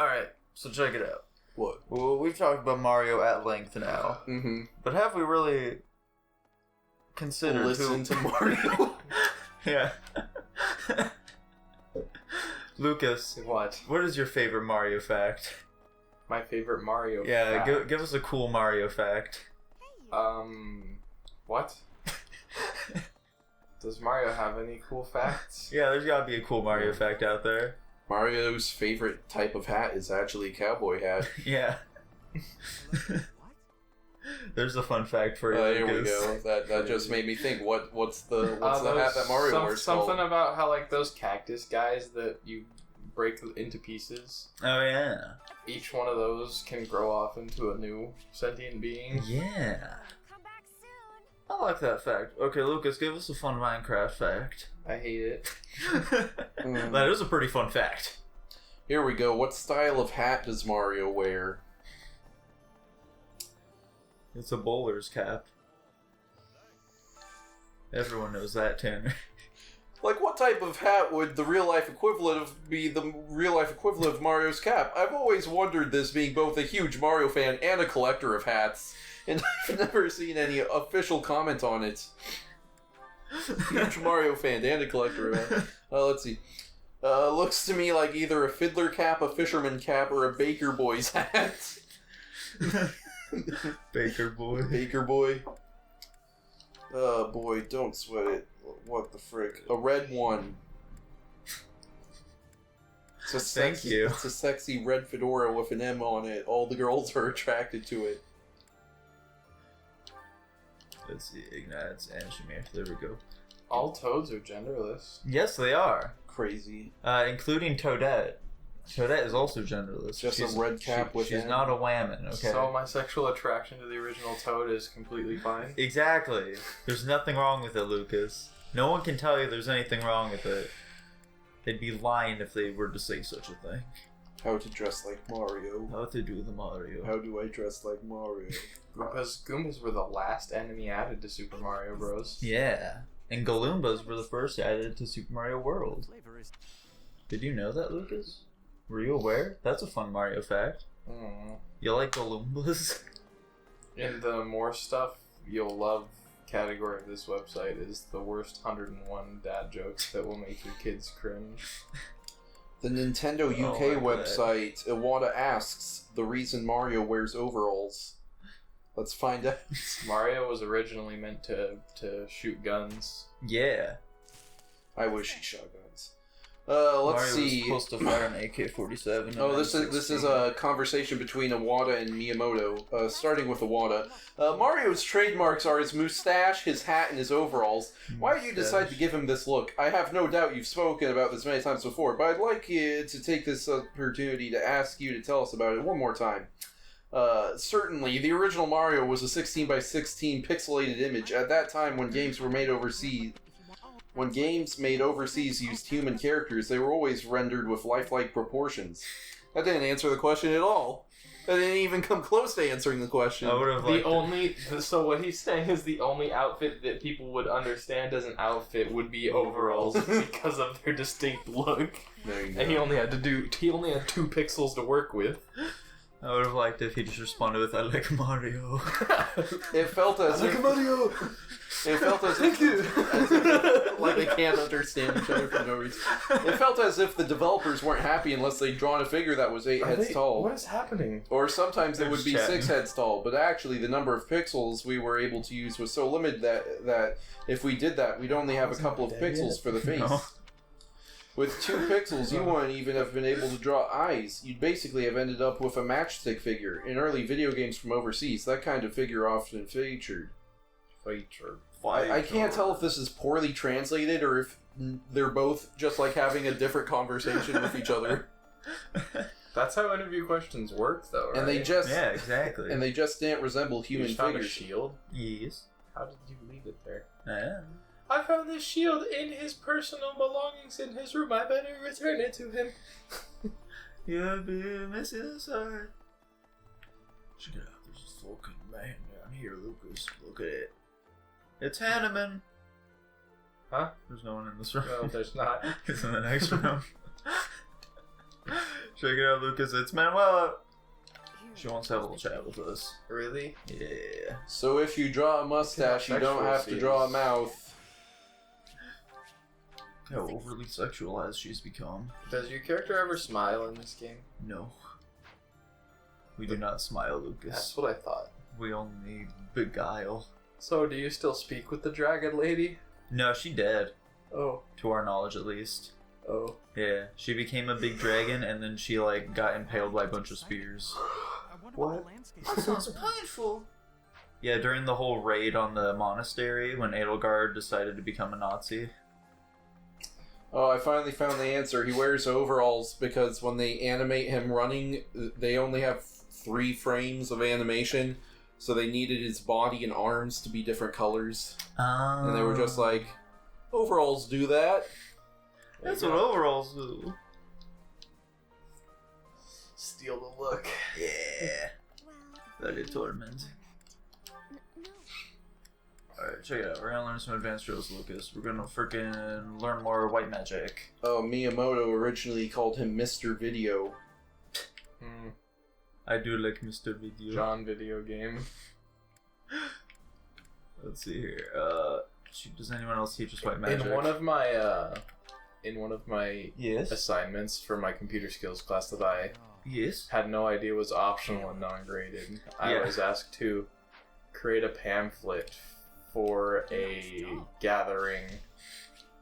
Alright, so check it out. What? Well, we've talked about Mario at length now. Mm-hmm. But have we really considered Listen to Mario? Yeah. Lucas, What? what is your favorite Mario fact? My favorite Mario Yeah, fact. give us a cool Mario fact. What? Does Mario have any cool facts? Yeah, there's gotta be a cool Mario fact out there. Mario's favorite type of hat is actually a cowboy hat. Yeah. There's a fun fact for you, There we Lucas. go. That just made me think. What's the hat that Mario wears Something called? about how like those cactus guys that you break into pieces. Oh, yeah. Each one of those can grow off into a new sentient being. Yeah. I like that fact. Okay, Lucas, give us a fun Minecraft fact. I hate it. That is a pretty fun fact. Here we go. What style of hat does Mario wear? It's a bowler's cap. Everyone knows that, Tanner. Like, what type of hat would the real-life equivalent of Mario's cap? I've always wondered this, being both a huge Mario fan and a collector of hats, and I've never seen any official comment on it. Huge Mario fan and a collector of hats. Let's see. Looks to me like either a fiddler cap, a fisherman cap, or a baker boy's hat. Baker boy. Baker boy. Oh boy, don't sweat it. What the frick? A red one. Thank you. It's a sexy red fedora with an M on it. All the girls are attracted to it. Let's see, Ignatz and Shamir. There we go. All toads are genderless. Yes, they are. Crazy. Including Toadette. Toadette is also genderless. Just a red cap with She's M. not a whammon, okay? So my sexual attraction to the original toad is completely fine. Exactly. There's nothing wrong with it, Lucas. No one can tell you there's anything wrong with it. They'd be lying if they were to say such a thing. How to dress like Mario. How to do the Mario. How do I dress like Mario? Because Goombas were the last enemy added to Super Mario Bros. Yeah. And Galoombas were the first added to Super Mario World. Did you know that, Lucas? Were you aware? That's a fun Mario fact. You like Galoombas? In the more stuff you'll love category of this website is the worst 101 dad jokes that will make your kids cringe. The Nintendo UK website, Iwata asks the reason Mario wears overalls. Let's find out. Mario was originally meant to shoot guns. Yeah. I wish he shot guns. Let's Mario see. was supposed to fire an AK-47. Oh, this is a conversation between Iwata and Miyamoto. Starting with Iwata. Mario's trademarks are his mustache, his hat, and his overalls. Why did you decide to give him this look? I have no doubt you've spoken about this many times before, but I'd like you to take this opportunity to ask you to tell us about it one more time. Certainly, the original Mario was a 16 by 16 pixelated image. At that time, when games made overseas used human characters, they were always rendered with lifelike proportions. That didn't answer the question at all. That didn't even come close to answering the question. I would have So what he's saying is the only outfit that people would understand as an outfit would be overalls because of their distinct look. There you go. And he only had 2 pixels to work with. I would have liked if he just responded with, I like Mario. It felt as if... Mario! It felt as if... like they can't understand each other for no reason. It felt as if the developers weren't happy unless they'd drawn a figure that was 8 heads tall. What is happening? Or sometimes it would be chatting. 6 heads tall, but actually the number of pixels we were able to use was so limited that if we did that, we'd only have a couple of pixels for the face. No. With 2 pixels, you wouldn't even have been able to draw eyes. You'd basically have ended up with a matchstick figure. In early video games from overseas, that kind of figure often featured. I can't tell if this is poorly translated or if they're both just like having a different conversation with each other. That's how interview questions work, though, right? And they just Yeah, exactly. and they just didn't resemble human you found a figures. shield? Yes. How did you leave it there? Yeah. I found this shield in his personal belongings in his room. I better return it to him. You'll be missing inside. Check it out. There's this fucking man down here, Lucas. Look at it. It's Hanneman. Huh? There's no one in this room. No, there's not. It's in the next room. Check it out, Lucas. It's Manuela. She wants to have a little chat with us. Really? Yeah. So if you draw a mustache, you don't have to draw a mouth. How overly sexualized she's become. Does your character ever smile in this game? No. We do not smile, Lucas. That's what I thought. We only beguile. So, do you still speak with the dragon lady? No, she dead. Oh. To our knowledge, at least. Oh. Yeah, she became a big dragon, and then she, like, got impaled by a bunch of spears. What? That sounds painful. Yeah, during the whole raid on the monastery, when Edelgard decided to become a Nazi. Oh, I finally found the answer. He wears overalls because when they animate him running, they only have 3 frames of animation, so they needed his body and arms to be different colors. And they were just like, overalls do that. That's what overalls do. Steal the look. Yeah. Very torment. Alright, check it out. We're gonna learn some advanced drills, Lucas. We're gonna freaking learn more white magic. Oh, Miyamoto originally called him Mr. Video. I do like Mr. Video. John video game. Let's see here. Shoot, does anyone else teach us white magic? In one of my Yes. assignments for my computer skills class that I Yes. had no idea was optional and non-graded, I was asked to create a pamphlet for a gathering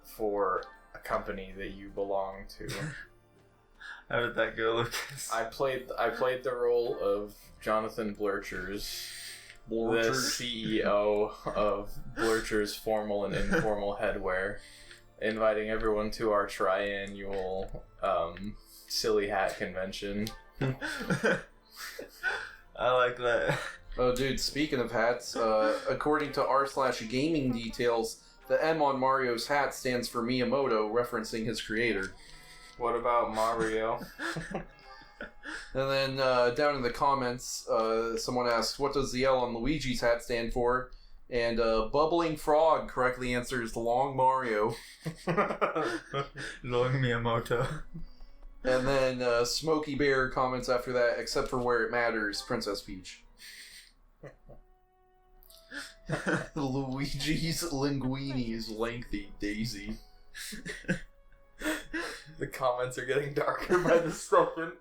for a company that you belong to. How did that go, Lucas? I played the role of Jonathan Blurchers, the CEO of Blurchers Formal and Informal Headwear, inviting everyone to our triannual silly hat convention. I like that. Oh, dude, speaking of hats, according to r/gaming details, the M on Mario's hat stands for Miyamoto, referencing his creator. What about Mario? And then down in the comments, someone asks, what does the L on Luigi's hat stand for? And Bubbling Frog correctly answers Long Mario. Long Miyamoto. And then Smokey Bear comments after that, except for where it matters, Princess Peach. Luigi's linguini is lengthy, Daisy. The comments are getting darker by the second.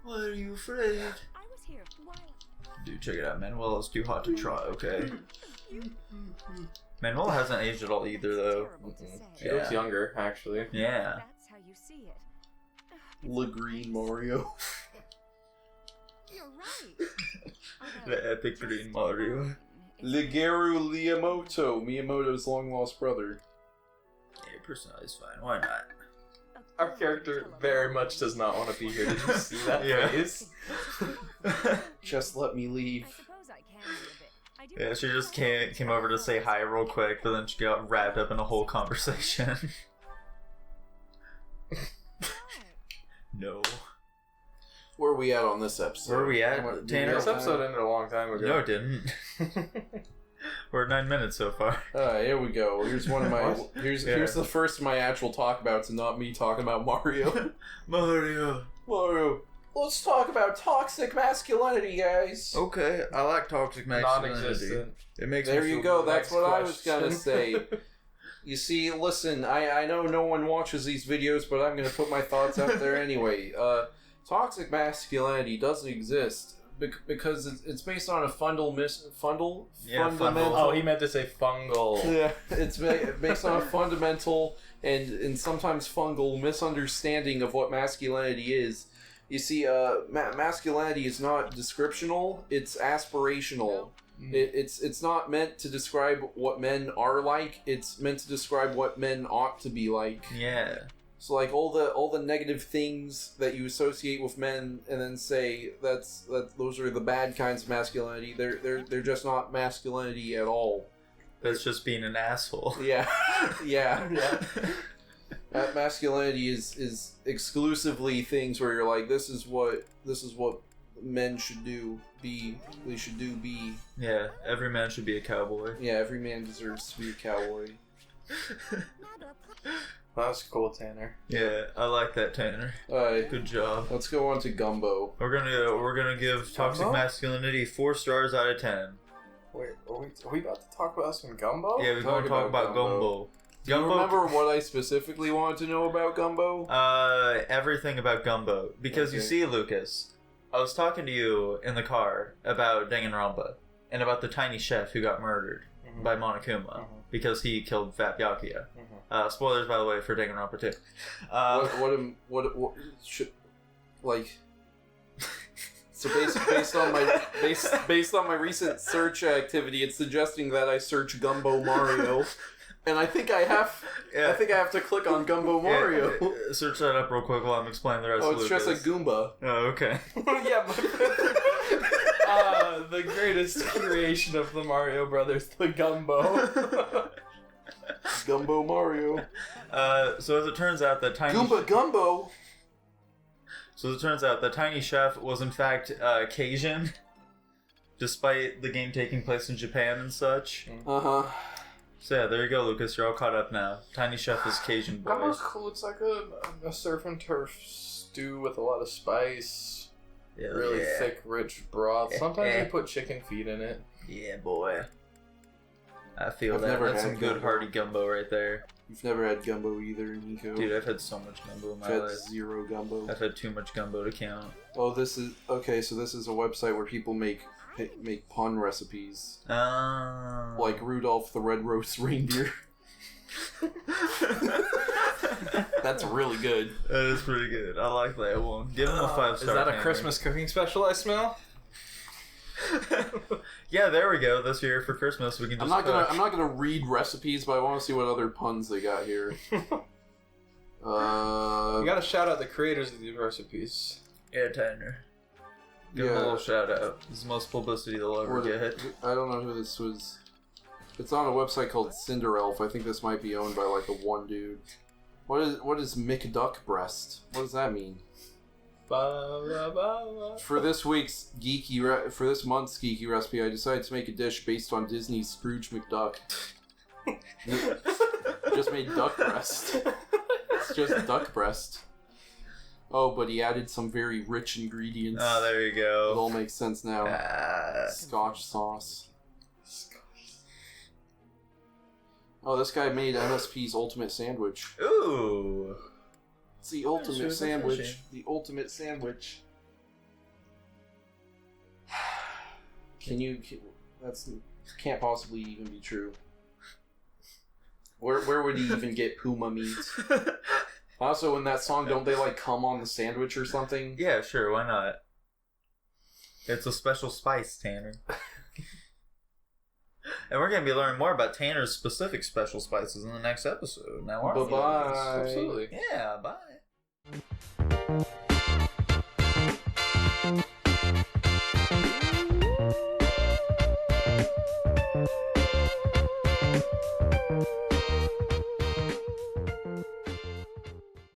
Why are you afraid? I was here. Why? Dude, check it out. Manuela's too hot to try, okay? Manuela hasn't aged at all either, though. She looks younger, actually. Yeah. That's how you see it. Green Mario. You're right. The epic green Mario. Ligeru Miyamoto's long-lost brother. Yeah, personality's fine. Why not? Our character very much does not want to be here. Did you see that Yeah. face? Just let me leave. I suppose I can be a bit. I do Yeah, she just came over to say hi real quick, but then she got wrapped up in a whole conversation. No. Where are we at on this episode? Where are we at, What- Tanner? This episode ended a long time ago. No, it didn't. We're at 9 minutes so far. Here we go. Here's one of my. What? Here's Yeah. the first of my actual talkabouts, and not me talking about Mario. Mario. Mario. Let's talk about toxic masculinity, guys. Okay, I like toxic masculinity. Non-existent. It makes There me you feel go. good. That's Next what I was gonna question. say. You see, listen, I know no one watches these videos, but I'm gonna put my thoughts out there anyway. Toxic masculinity doesn't exist because it's based on a fundamental. Oh, he meant to say fungal. Yeah, it's based on a fundamental and sometimes fungal misunderstanding of what masculinity is. You see, masculinity is not descriptional; it's aspirational. It's not meant to describe what men are like. It's meant to describe what men ought to be like. Yeah. So, like all the negative things that you associate with men, and then say those are the bad kinds of masculinity. They're just not masculinity at all. That's just being an asshole. Yeah, yeah. That masculinity is exclusively things where you're like, this is what men should do. Be. Yeah, every man should be a cowboy. Yeah, every man deserves to be a cowboy. That was cool, Tanner. Yeah, I like that, Tanner. Alright, Good job. let's go on to Gumbo. We're gonna give Toxic Gumbo? Masculinity 4 stars out of 10. Wait, are we about to talk about some gumbo? Yeah, we're gonna talk about Gumbo. Do you remember what I specifically wanted to know about Gumbo? Everything about Gumbo. Because you Okay. see, Lucas, I was talking to you in the car about Danganronpa and about the tiny chef who got murdered Mhm. by Monokuma Mhm. because he killed Fat Byakuya. Mhm. Spoilers, by the way, for Danganronpa 2. What should, like... So based on my recent search activity, it's suggesting that I search Gumbo Mario, and I think I have. Yeah. I think I have to click on Gumbo Mario. Yeah, search that up real quick while I'm explaining the rest Oh, of it's Lucas. just a Goomba. Oh, okay. Yeah, the greatest creation of the Mario Brothers, the gumbo. Gumbo Mario. So as it turns out, that tiny Goomba Gumbo. So as it turns out, the tiny chef was in fact Cajun, despite the game taking place in Japan and such. Uh-huh. So yeah, there you go, Lucas. You're all caught up now. Tiny chef is Cajun boy. Gumbo's cool. It's like a surf and turf stew with a lot of spice. Yeah, Really yeah. thick, rich broth. Sometimes they put chicken feet in it. Yeah, boy. I feel I've that. never That's had some good gumbo. hearty gumbo right there. You've never had gumbo either, Nico. Dude, I've had so much gumbo in my I've had life. 0 gumbo. I've had too much gumbo to count. Oh, this is okay. So this is a website where people make pun recipes, like Rudolph the Red-Nosed Reindeer. That's really good. That is pretty good. I like that one. Give him a 5-star. Is that a Tanner. Christmas cooking special I smell? Yeah, there we go. This year for Christmas we can just. I'm cook. not gonna read recipes, but I want to see what other puns they got here. You gotta shout out the creators of these recipes. Yeah, Tanner. Give him a Yeah. little shout out. This is the most publicity they'll ever get. I don't know who this was. It's on a website called Cinderelf. I think this might be owned by like a one dude. What is McDuck breast? What does that mean? For this month's geeky recipe, I decided to make a dish based on Disney's Scrooge McDuck. Just made duck breast. It's just duck breast. Oh, but he added some very rich ingredients. Oh, there you It go. all makes sense now. Ah. Scotch sauce. Oh, this guy made MSP's ultimate sandwich. Ooh. It's the ultimate Sure, sandwich. refreshing. The ultimate sandwich. That's can't possibly even be true. Where would he even get puma meat? Also, in that song, don't they like come on the sandwich or something? Yeah, sure. Why not? It's a special spice, Tanner. And we're going to be learning more about Tanner's specific special spices in the next episode. Now, aren't we? Bye-bye. Absolutely. Yeah, bye.